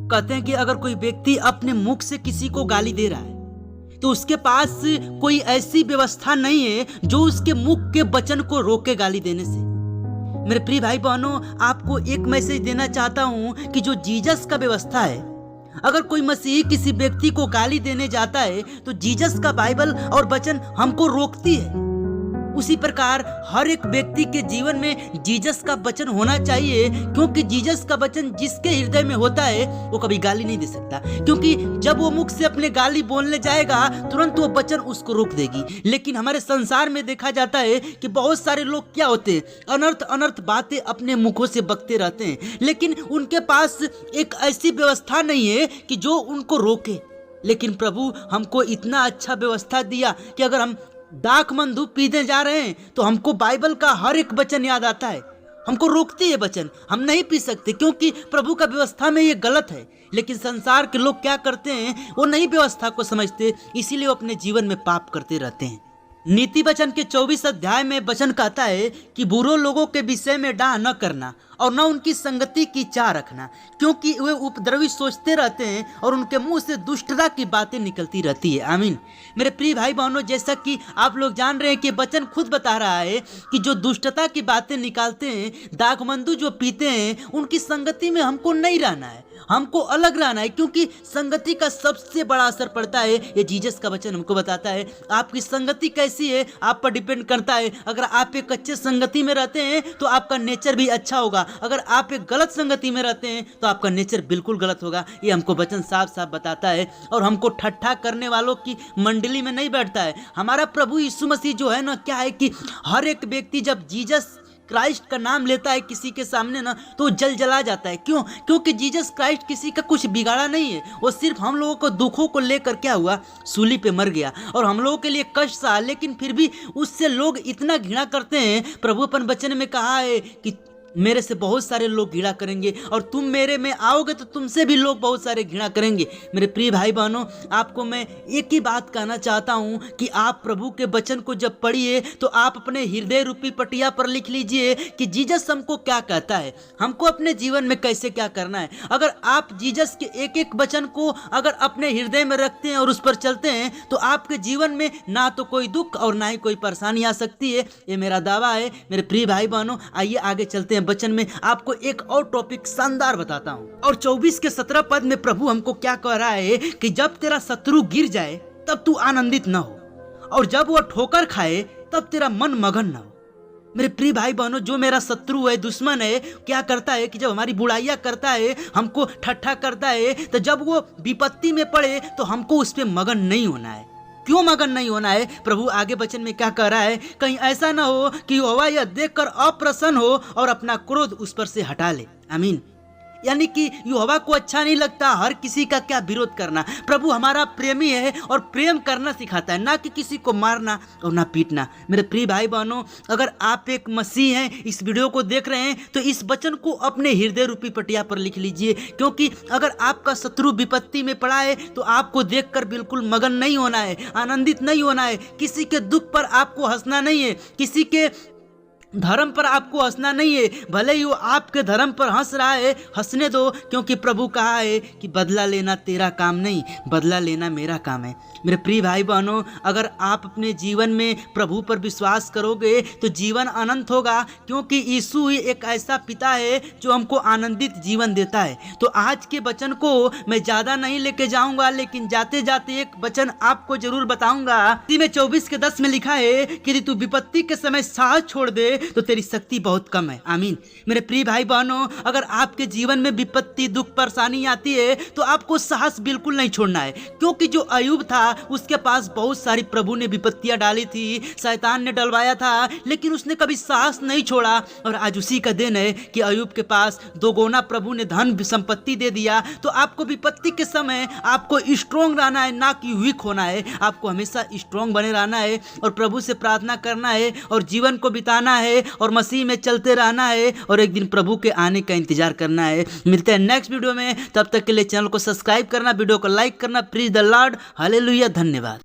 कहते हैं कि अगर कोई व्यक्ति अपने मुख से किसी को गाली दे रहा है तो उसके पास कोई ऐसी व्यवस्था नहीं है जो उसके मुख के वचन को रोके गाली देने से। मेरे प्रिय भाई बहनों, आपको एक मैसेज देना चाहता हूं कि जो जीसस का व्यवस्था है, अगर कोई मसीही किसी व्यक्ति को गाली देने जाता है तो जीसस का बाइबल और वचन हमको रोकती है। उसी प्रकार हर एक व्यक्ति के जीवन में जीसस का वचन होना चाहिए, क्योंकि जीसस का वचन जिसके हृदय में होता है वो कभी गाली नहीं दे सकता, क्योंकि जब वो मुख से अपने गाली बोलने जाएगा तुरंत वो वचन उसको रोक देगी। लेकिन हमारे संसार में देखा जाता है कि बहुत सारे लोग क्या होते हैं, अनर्थ बातें अपने मुखों से बकते रहते हैं, लेकिन उनके पास एक ऐसी व्यवस्था नहीं है कि जो उनको रोके। लेकिन प्रभु हमको इतना अच्छा व्यवस्था दिया कि अगर हम दाख मंधु पीने जा रहे हैं तो हमको बाइबल का हर एक वचन याद आता है। हमको रोकती है वचन, हम नहीं पी सकते क्योंकि प्रभु का व्यवस्था में ये गलत है। लेकिन संसार के लोग क्या करते हैं, वो नई व्यवस्था को समझते, इसीलिए वो अपने जीवन में पाप करते रहते हैं। नीति वचन के 24 अध्याय में वचन कहता है कि बुरे लोगों के विषय में डाह न करना और न उनकी संगति की चाह रखना, क्योंकि वे उपद्रवी सोचते रहते हैं और उनके मुंह से दुष्टता की बातें निकलती रहती है। आमीन। मेरे प्रिय भाई बहनों, जैसा कि आप लोग जान रहे हैं कि वचन खुद बता रहा है कि जो दुष्टता की बातें निकालते हैं, दाखमंदू जो पीते हैं, उनकी संगति में हमको नहीं रहना है, हमको अलग रहना है, क्योंकि संगति का सबसे बड़ा असर पड़ता है। ये जीसस का वचन हमको बताता है। आपकी संगति कैसी है आप पर डिपेंड करता है। अगर आप एक अच्छे संगति में रहते हैं तो आपका नेचर भी अच्छा होगा, अगर आप एक गलत संगति में रहते हैं तो आपका नेचर बिल्कुल गलत होगा। ये हमको वचन साफ साफ बताता है और हमको ठट्ठा करने वालों की मंडली में नहीं बैठता है। हमारा प्रभु यीशु मसीह जो है ना, क्या है कि हर एक व्यक्ति जब जीसस क्राइस्ट का नाम लेता है किसी के सामने ना तो जल जला जाता है। क्यों? क्योंकि जीसस क्राइस्ट किसी का कुछ बिगाड़ा नहीं है, वो सिर्फ हम लोगों को दुखों को लेकर क्या हुआ, सूली पे मर गया और हम लोगों के लिए कष्ट सहा। लेकिन फिर भी उससे लोग इतना घृणा करते हैं। प्रभु अपन वचन में कहा है कि मेरे से बहुत सारे लोग घृणा करेंगे और तुम मेरे में आओगे तो तुमसे भी लोग बहुत सारे घृणा करेंगे। मेरे प्रिय भाई बहनों, आपको मैं एक ही बात कहना चाहता हूँ कि आप प्रभु के वचन को जब पढ़िए तो आप अपने हृदय रूपी पटिया पर लिख लीजिए कि जीसस हमको क्या कहता है, हमको अपने जीवन में कैसे क्या करना है। अगर आप जीसस के एक एक वचन को अगर अपने हृदय में रखते हैं और उस पर चलते हैं तो आपके जीवन में ना तो कोई दुख और ना ही कोई परेशानी आ सकती है। ये मेरा दावा है। मेरे प्रिय भाई बहनों, आइए आगे चलते हैं। वचन में आपको एक और टॉपिक शानदार बताता हूं। और 24 के 17 पद में प्रभु हमको क्या कह रहा है कि जब तेरा शत्रु गिर जाए तब तू आनंदित न हो, और जब वह ठोकर खाए तब तेरा मन मगन न हो। मेरे प्रिय भाई बहनों, जो मेरा शत्रु है, दुश्मन है, क्या करता है कि जब हमारी बुराइयां करता है, हमको ठट्ठा करता है, तो जब वो विपत्ति में पड़े तो हमको उस पर मगन नहीं होना है। क्यों मगन नहीं होना है? प्रभु आगे वचन में क्या कह रहा है, कहीं ऐसा ना हो कि यहोवा यह देखकर अप्रसन्न हो और अपना क्रोध उस पर से हटा ले। आमीन। यानी कि यहोवा को अच्छा नहीं लगता हर किसी का क्या विरोध करना। प्रभु हमारा प्रेमी है और प्रेम करना सिखाता है, ना कि किसी को मारना और ना पीटना। मेरे प्रिय भाई बहनों, अगर आप एक मसीह हैं, इस वीडियो को देख रहे हैं, तो इस वचन को अपने हृदय रूपी पटिया पर लिख लीजिए, क्योंकि अगर आपका शत्रु विपत्ति में पड़ा है तो आपको देखकर बिल्कुल मगन नहीं होना है, आनंदित नहीं होना है। किसी के दुख पर आपको हंसना नहीं है, किसी के धर्म पर आपको हंसना नहीं है। भले ही वो आपके धर्म पर हंस रहा है, हंसने दो, क्योंकि प्रभु कहा है कि बदला लेना तेरा काम नहीं, बदला लेना मेरा काम है। मेरे प्रिय भाई बहनों, अगर आप अपने जीवन में प्रभु पर विश्वास करोगे तो जीवन अनंत होगा, क्योंकि यीशु ही एक ऐसा पिता है जो हमको आनंदित जीवन देता है। तो आज के वचन को मैं ज़्यादा नहीं लेके जाऊंगा, लेकिन जाते जाते एक वचन आपको जरूर बताऊंगा। इसी में 24 के 10 में लिखा है कि यदि तू विपत्ति के समय साहस छोड़ दे तो तेरी शक्ति बहुत कम है। आमीन। मेरे प्रिय भाई बहनों, अगर आपके जीवन में विपत्ति, दुख, परेशानी आती है तो आपको साहस बिल्कुल नहीं छोड़ना है, क्योंकि जो अय्यूब था उसके पास बहुत सारी प्रभु ने विपत्तियां डाली थी, शैतान ने डलवाया था, लेकिन उसने कभी साहस नहीं छोड़ा। और आज उसी का दिन है कि अय्यूब के पास दोगुना प्रभु ने धन संपत्ति दे दिया। तो आपको विपत्ति के समय आपको स्ट्रोंग रहना है, ना कि वीक होना है। आपको हमेशा स्ट्रोंग बने रहना है और प्रभु से प्रार्थना करना है और जीवन को बिताना है और मसीह में चलते रहना है और एक दिन प्रभु के आने का इंतजार करना है। मिलते हैं नेक्स्ट वीडियो में, तब तक के लिए चैनल को सब्सक्राइब करना, वीडियो को लाइक करना। प्रीज द लॉर्ड, हालेलुया, धन्यवाद।